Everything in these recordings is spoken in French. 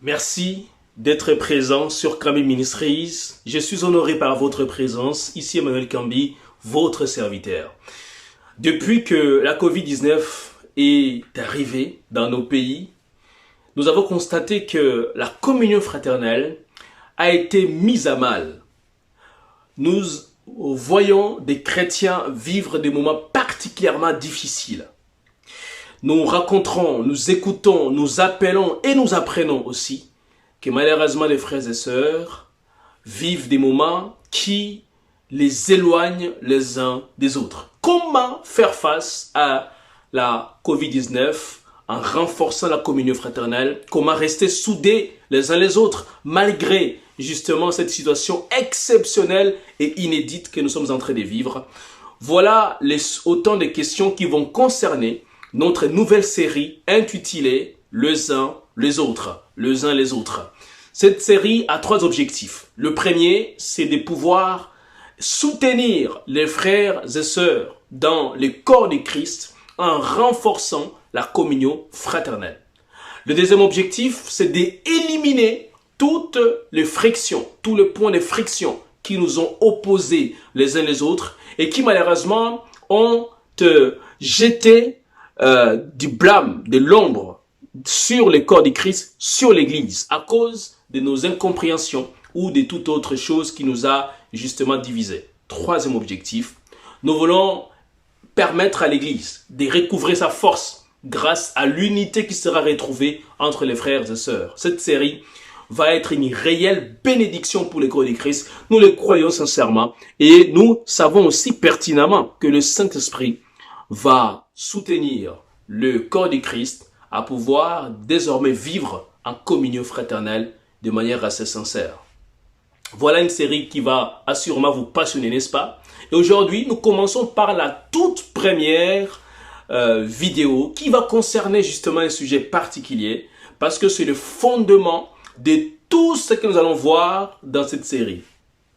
Merci d'être présent sur Kambi Ministries. Je suis honoré par votre présence. Ici Emmanuel Kambi, votre serviteur. Depuis que la Covid-19 est arrivée dans nos pays, nous avons constaté que la communion fraternelle a été mise à mal. Nous voyons des chrétiens vivre des moments particulièrement difficiles. Nous rencontrons, nous écoutons, nous appelons et nous apprenons aussi que malheureusement les frères et sœurs vivent des moments qui les éloignent les uns des autres. Comment faire face à la Covid-19 en renforçant la communion fraternelle? Comment rester soudés les uns les autres malgré justement cette situation exceptionnelle et inédite que nous sommes en train de vivre? Voilà autant de questions qui vont concerner notre nouvelle série intitulée « Les uns les autres ». Les uns les autres. Cette série a 3 objectifs. Le premier, c'est de pouvoir soutenir les frères et sœurs dans le corps de Christ en renforçant la communion fraternelle. Le deuxième objectif, c'est d'éliminer toutes les frictions, tous les points de friction qui nous ont opposés les uns les autres et qui malheureusement ont jeté du blâme, de l'ombre sur le corps de Christ, sur l'Église, à cause de nos incompréhensions ou de toute autre chose qui nous a justement divisés. Troisième objectif, nous voulons permettre à l'Église de recouvrer sa force grâce à l'unité qui sera retrouvée entre les frères et sœurs. Cette série va être une réelle bénédiction pour le corps de Christ. Nous le croyons sincèrement et nous savons aussi pertinemment que le Saint-Esprit va soutenir le corps de Christ à pouvoir désormais vivre en communion fraternelle de manière assez sincère. Voilà une série qui va assurément vous passionner, n'est-ce pas? Et aujourd'hui, nous commençons par la toute première vidéo qui va concerner justement un sujet particulier parce que c'est le fondement de tout ce que nous allons voir dans cette série.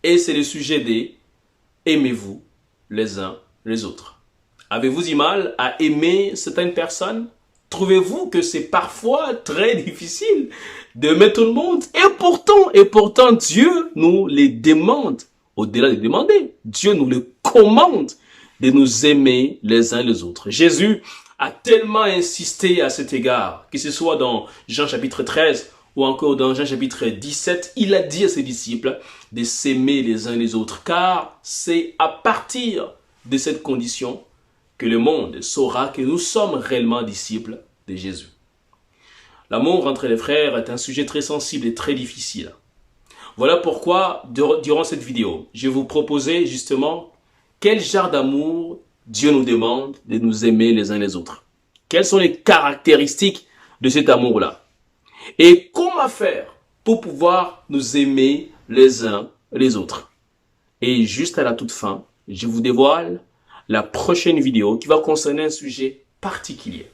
Et c'est le sujet des « Aimez-vous les uns les autres ». Avez-vous du mal à aimer certaines personnes? Trouvez-vous que c'est parfois très difficile d'aimer tout le monde? Et pourtant, Dieu nous les demande, au-delà de demander, Dieu nous le commande de nous aimer les uns les autres. Jésus a tellement insisté à cet égard, que ce soit dans Jean chapitre 13 ou encore dans Jean chapitre 17, il a dit à ses disciples de s'aimer les uns les autres, car c'est à partir de cette condition que le monde saura que nous sommes réellement disciples de Jésus. L'amour entre les frères est un sujet très sensible et très difficile. Voilà pourquoi, durant cette vidéo, je vais vous proposer justement quel genre d'amour Dieu nous demande de nous aimer les uns les autres. Quelles sont les caractéristiques de cet amour-là? Et comment faire pour pouvoir nous aimer les uns les autres? Et juste à la toute fin, je vous dévoile la prochaine vidéo qui va concerner un sujet particulier.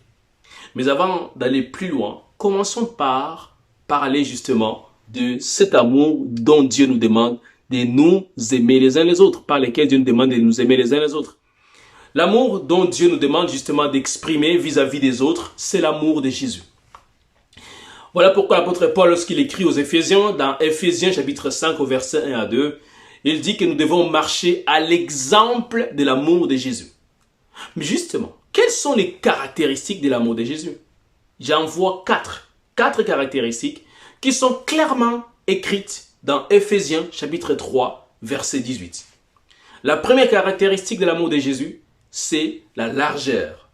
Mais avant d'aller plus loin, commençons par parler justement de cet amour dont Dieu nous demande de nous aimer les uns les autres, par lequel Dieu nous demande de nous aimer les uns les autres. L'amour dont Dieu nous demande justement d'exprimer vis-à-vis des autres, c'est l'amour de Jésus. Voilà pourquoi l'apôtre Paul, lorsqu'il écrit aux Éphésiens, dans Éphésiens chapitre 5 au verset 1 à 2, il dit que nous devons marcher à l'exemple de l'amour de Jésus. Mais justement, quelles sont les caractéristiques de l'amour de Jésus? J'en vois 4 caractéristiques qui sont clairement écrites dans Éphésiens chapitre 3, verset 18. La première caractéristique de l'amour de Jésus, c'est la largeur.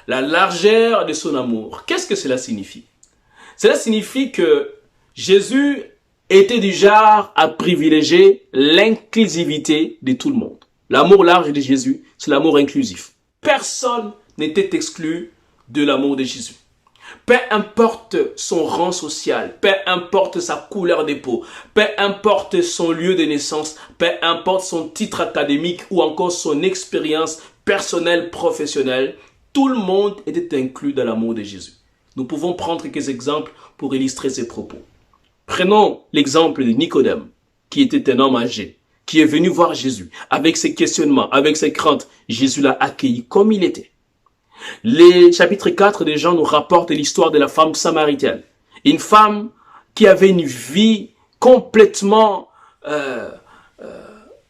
La largeur de son amour. Qu'est-ce que cela signifie? Cela signifie que Jésus était du genre à privilégier l'inclusivité de tout le monde. L'amour large de Jésus, c'est l'amour inclusif. Personne n'était exclu de l'amour de Jésus. Peu importe son rang social, peu importe sa couleur de peau, peu importe son lieu de naissance, peu importe son titre académique ou encore son expérience personnelle, professionnelle, tout le monde était inclus dans l'amour de Jésus. Nous pouvons prendre quelques exemples pour illustrer ces propos. Prenons l'exemple de Nicodème, qui était un homme âgé, qui est venu voir Jésus avec ses questionnements, avec ses craintes. Jésus l'a accueilli comme il était. Les chapitres 4 de Jean nous rapportent l'histoire de la femme samaritaine. Une femme qui avait une vie complètement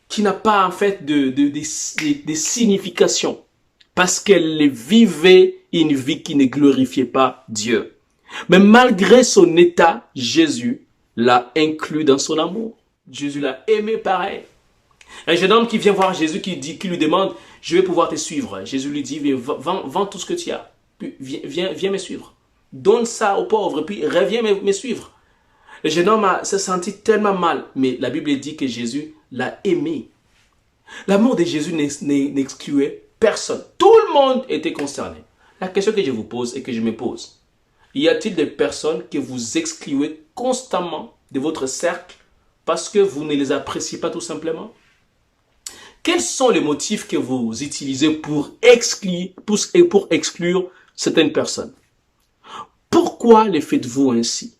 qui n'a pas en fait de signification, parce qu'elle vivait une vie qui ne glorifiait pas Dieu. Mais malgré son état, Jésus l'a inclus dans son amour. Jésus l'a aimé pareil. Un jeune homme qui vient voir Jésus, qui lui demande, je vais pouvoir te suivre. Jésus lui dit, vends tout ce que tu as. Puis, viens me suivre. Donne ça aux pauvres, puis reviens me suivre. Le jeune homme s'est senti tellement mal, mais la Bible dit que Jésus l'a aimé. L'amour de Jésus n'excluait personne. Tout le monde était concerné. La question que je vous pose et que je me pose, y a-t-il des personnes que vous excluez constamment de votre cercle parce que vous ne les appréciez pas tout simplement? Quels sont les motifs que vous utilisez pour exclure certaines personnes? Pourquoi les faites-vous ainsi?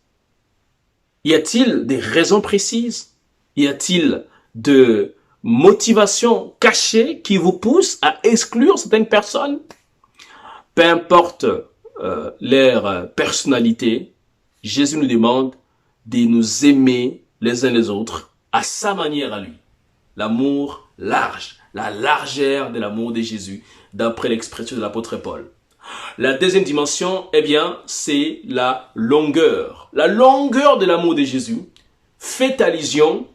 Y a-t-il des raisons précises? Y a-t-il de motivations cachées qui vous poussent à exclure certaines personnes? Peu importe leur personnalité, Jésus nous demande de nous aimer les uns les autres à sa manière à lui. L'amour large, la largeur de l'amour de Jésus, d'après l'expression de l'apôtre Paul. La deuxième dimension, eh bien, c'est la longueur. La longueur de l'amour de Jésus fait allusion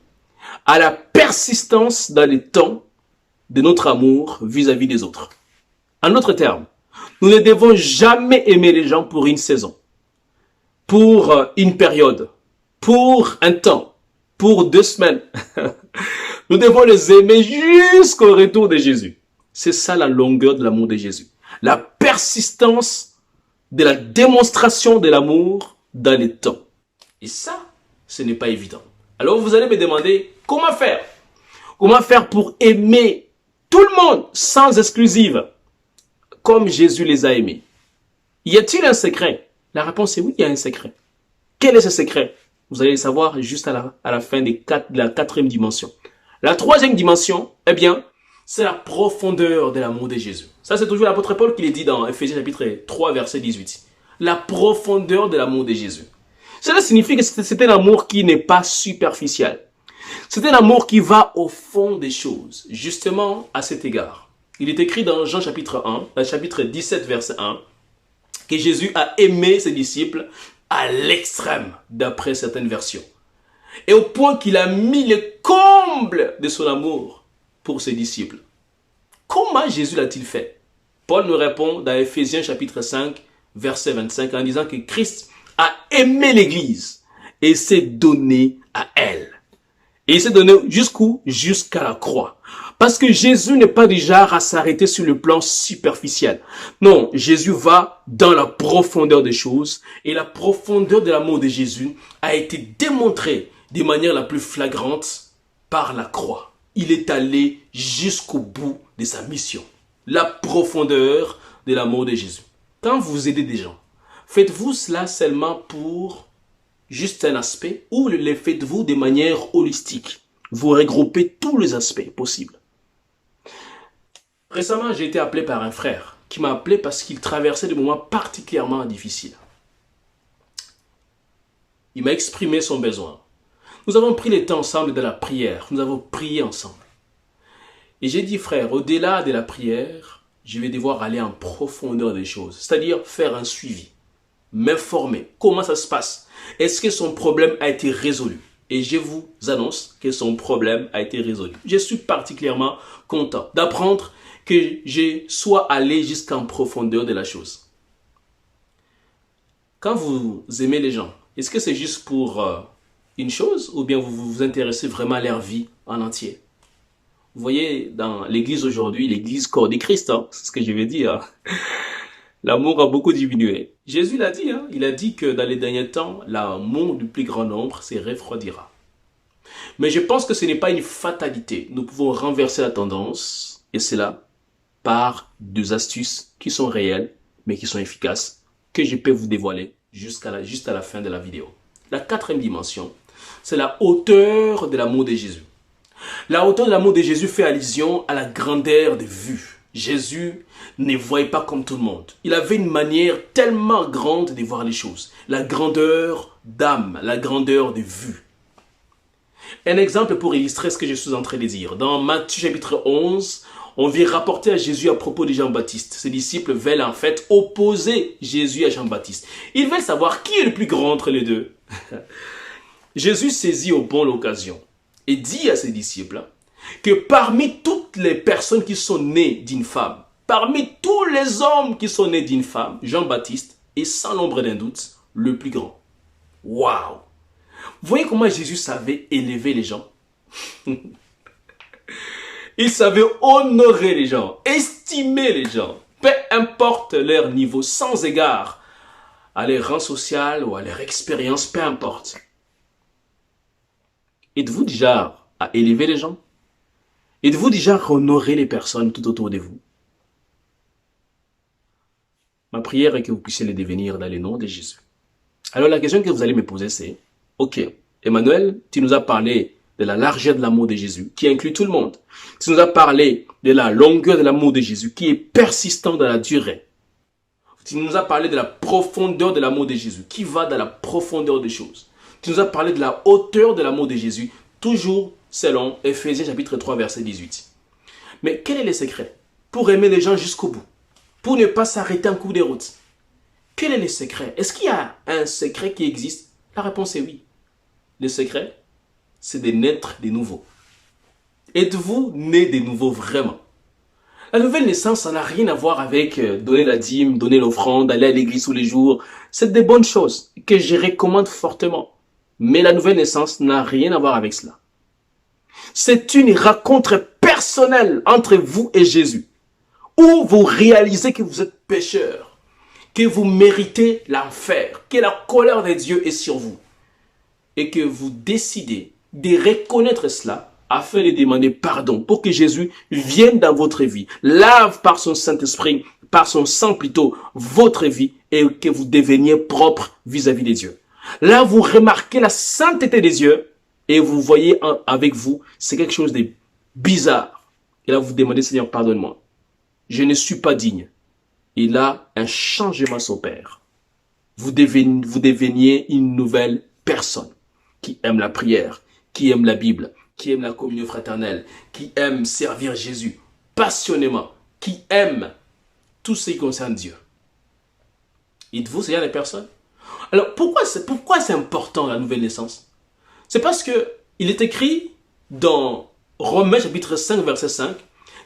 à la persistance dans le temps de notre amour vis-à-vis des autres. En d'autres termes, nous ne devons jamais aimer les gens pour une saison, pour une période, pour un temps, pour 2 semaines. Nous devons les aimer jusqu'au retour de Jésus. C'est ça la longueur de l'amour de Jésus. La persistance de la démonstration de l'amour dans le temps. Et ça, ce n'est pas évident. Alors vous allez me demander, comment faire? Comment faire pour aimer tout le monde sans exclusive, comme Jésus les a aimés? Y a-t-il un secret? La réponse est oui, il y a un secret. Quel est ce secret? Vous allez le savoir juste à la fin de la 4e dimension. La 3e dimension, eh bien, c'est la profondeur de l'amour de Jésus. Ça, c'est toujours l'apôtre Paul qui le dit dans Ephésiens chapitre 3, verset 18. La profondeur de l'amour de Jésus. Cela signifie que c'est un amour qui n'est pas superficiel. C'est un amour qui va au fond des choses. Justement, à cet égard, il est écrit dans Jean chapitre 1, chapitre 17, verset 1, que Jésus a aimé ses disciples à l'extrême, d'après certaines versions. Et au point qu'il a mis le comble de son amour pour ses disciples. Comment Jésus l'a-t-il fait? Paul nous répond dans Ephésiens chapitre 5, verset 25, en disant que Christ a aimé l'Église et s'est donné à elle. Et il s'est donné jusqu'où? Jusqu'à la croix. Parce que Jésus n'est pas du genre à s'arrêter sur le plan superficiel. Non, Jésus va dans la profondeur des choses. Et la profondeur de l'amour de Jésus a été démontrée de manière la plus flagrante par la croix. Il est allé jusqu'au bout de sa mission. La profondeur de l'amour de Jésus. Quand vous aidez des gens, faites-vous cela seulement pour juste un aspect ou le faites-vous de manière holistique? Vous regroupez tous les aspects possibles. Récemment, j'ai été appelé par un frère qui m'a appelé parce qu'il traversait des moments particulièrement difficiles. Il m'a exprimé son besoin. Nous avons pris le temps ensemble de la prière. Nous avons prié ensemble. Et j'ai dit, frère, au-delà de la prière, je vais devoir aller en profondeur des choses. C'est-à-dire faire un suivi, m'informer. Comment ça se passe? Est-ce que son problème a été résolu? Et je vous annonce que son problème a été résolu. Je suis particulièrement content d'apprendre que je sois allé jusqu'en profondeur de la chose. Quand vous aimez les gens, est-ce que c'est juste pour une chose ou bien vous vous intéressez vraiment à leur vie en entier? Vous voyez, dans l'église aujourd'hui, l'église corps de Christ, hein, c'est ce que je vais dire. L'amour a beaucoup diminué. Jésus l'a dit, hein, il a dit que dans les derniers temps, l'amour du plus grand nombre se refroidira. Mais je pense que ce n'est pas une fatalité. Nous pouvons renverser la tendance, et c'est là par 2 astuces qui sont réelles, mais qui sont efficaces, que je peux vous dévoiler juste à la fin de la vidéo. La 4e dimension, c'est la hauteur de l'amour de Jésus. La hauteur de l'amour de Jésus fait allusion à la grandeur des vues. Jésus ne voyait pas comme tout le monde. Il avait une manière tellement grande de voir les choses. La grandeur d'âme, la grandeur de vue. Un exemple pour illustrer ce que je suis en train de dire. Dans Matthieu chapitre 11, on vient rapporter à Jésus à propos de Jean-Baptiste. Ses disciples veulent en fait opposer Jésus à Jean-Baptiste. Ils veulent savoir qui est le plus grand entre les deux. Jésus saisit au bon l'occasion et dit à ses disciples que parmi toutes les personnes qui sont nées d'une femme, parmi tous les hommes qui sont nés d'une femme, Jean-Baptiste est sans l'ombre d'un doute le plus grand. Waouh! Vous voyez comment Jésus savait élever les gens? Il savait honorer les gens, estimer les gens, peu importe leur niveau, sans égard à leur rang social ou à leur expérience, peu importe. Êtes-vous déjà à élever les gens? Êtes-vous déjà à honorer les personnes tout autour de vous? Ma prière est que vous puissiez les devenir dans le nom de Jésus. Alors la question que vous allez me poser c'est, ok, Emmanuel, tu nous as parlé de la largeur de l'amour de Jésus, qui inclut tout le monde. Tu nous as parlé de la longueur de l'amour de Jésus, qui est persistant dans la durée. Tu nous as parlé de la profondeur de l'amour de Jésus, qui va dans la profondeur des choses. Tu nous as parlé de la hauteur de l'amour de Jésus, toujours selon Ephésiens chapitre 3, verset 18. Mais quel est le secret pour aimer les gens jusqu'au bout? Pour ne pas s'arrêter en cours de route? Quel est le secret? Est-ce qu'il y a un secret qui existe? La réponse est oui. Le secret, c'est de naître de nouveau. Êtes-vous né de nouveau vraiment? La nouvelle naissance, ça n'a rien à voir avec donner la dîme, donner l'offrande, aller à l'église tous les jours. C'est des bonnes choses que je recommande fortement. Mais la nouvelle naissance n'a rien à voir avec cela. C'est une rencontre personnelle entre vous et Jésus, où vous réalisez que vous êtes pécheur, que vous méritez l'enfer, que la colère de Dieu est sur vous, et que vous décidez de reconnaître cela afin de demander pardon pour que Jésus vienne dans votre vie, lave par son Saint-Esprit, par son sang plutôt, votre vie et que vous deveniez propre vis-à-vis de Dieu. Là, vous remarquez la sainteté des Dieu et vous voyez avec vous, c'est quelque chose de bizarre. Et là, vous demandez, Seigneur, pardonne-moi. Je ne suis pas digne. Et là, un changement s'opère. Vous deveniez une nouvelle personne qui aime la prière, qui aime la Bible, qui aime la communion fraternelle, qui aime servir Jésus passionnément, qui aime tout ce qui concerne Dieu. Êtes-vous ce genre de personne? Alors, pourquoi c'est important la nouvelle naissance? C'est parce que il est écrit dans Romains chapitre 5, verset 5,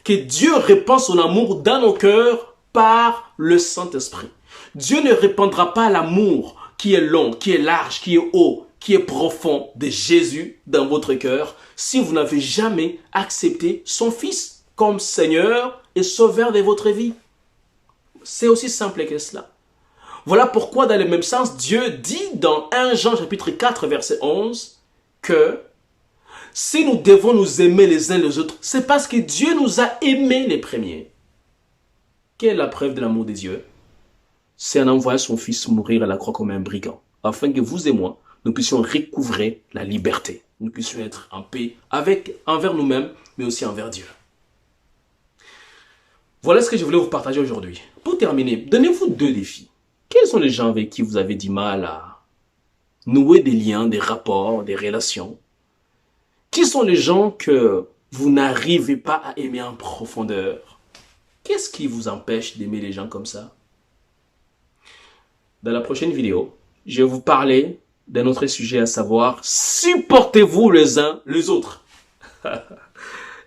que Dieu répand son amour dans nos cœurs par le Saint-Esprit. Dieu ne répandra pas l'amour qui est long, qui est large, qui est haut, qui est profond de Jésus dans votre cœur si vous n'avez jamais accepté son Fils comme Seigneur et Sauveur de votre vie. C'est aussi simple que cela. Voilà pourquoi dans le même sens, Dieu dit dans 1 Jean chapitre 4 verset 11 que si nous devons nous aimer les uns les autres, c'est parce que Dieu nous a aimés les premiers. Quelle est la preuve de l'amour de Dieu? C'est en envoyant son Fils mourir à la croix comme un brigand, afin que vous et moi, nous puissions recouvrer la liberté. Nous puissions être en paix envers nous-mêmes, mais aussi envers Dieu. Voilà ce que je voulais vous partager aujourd'hui. Pour terminer, donnez-vous 2 défis. Quels sont les gens avec qui vous avez du mal à nouer des liens, des rapports, des relations? Qui sont les gens que vous n'arrivez pas à aimer en profondeur? Qu'est-ce qui vous empêche d'aimer les gens comme ça? Dans la prochaine vidéo, je vais vous parler d'un autre sujet, à savoir, supportez-vous les uns les autres?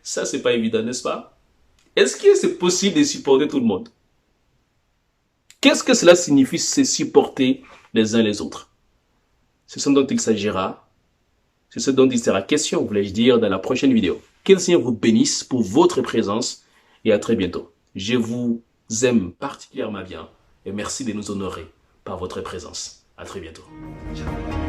Ça, c'est pas évident, n'est-ce pas? Est-ce que c'est possible de supporter tout le monde? Qu'est-ce que cela signifie, se supporter les uns les autres? C'est ce dont il s'agira. C'est ce dont il sera question, voulais-je dire, dans la prochaine vidéo. Que le Seigneur vous bénisse pour votre présence et à très bientôt. Je vous aime particulièrement bien et merci de nous honorer par votre présence. À très bientôt. Ciao.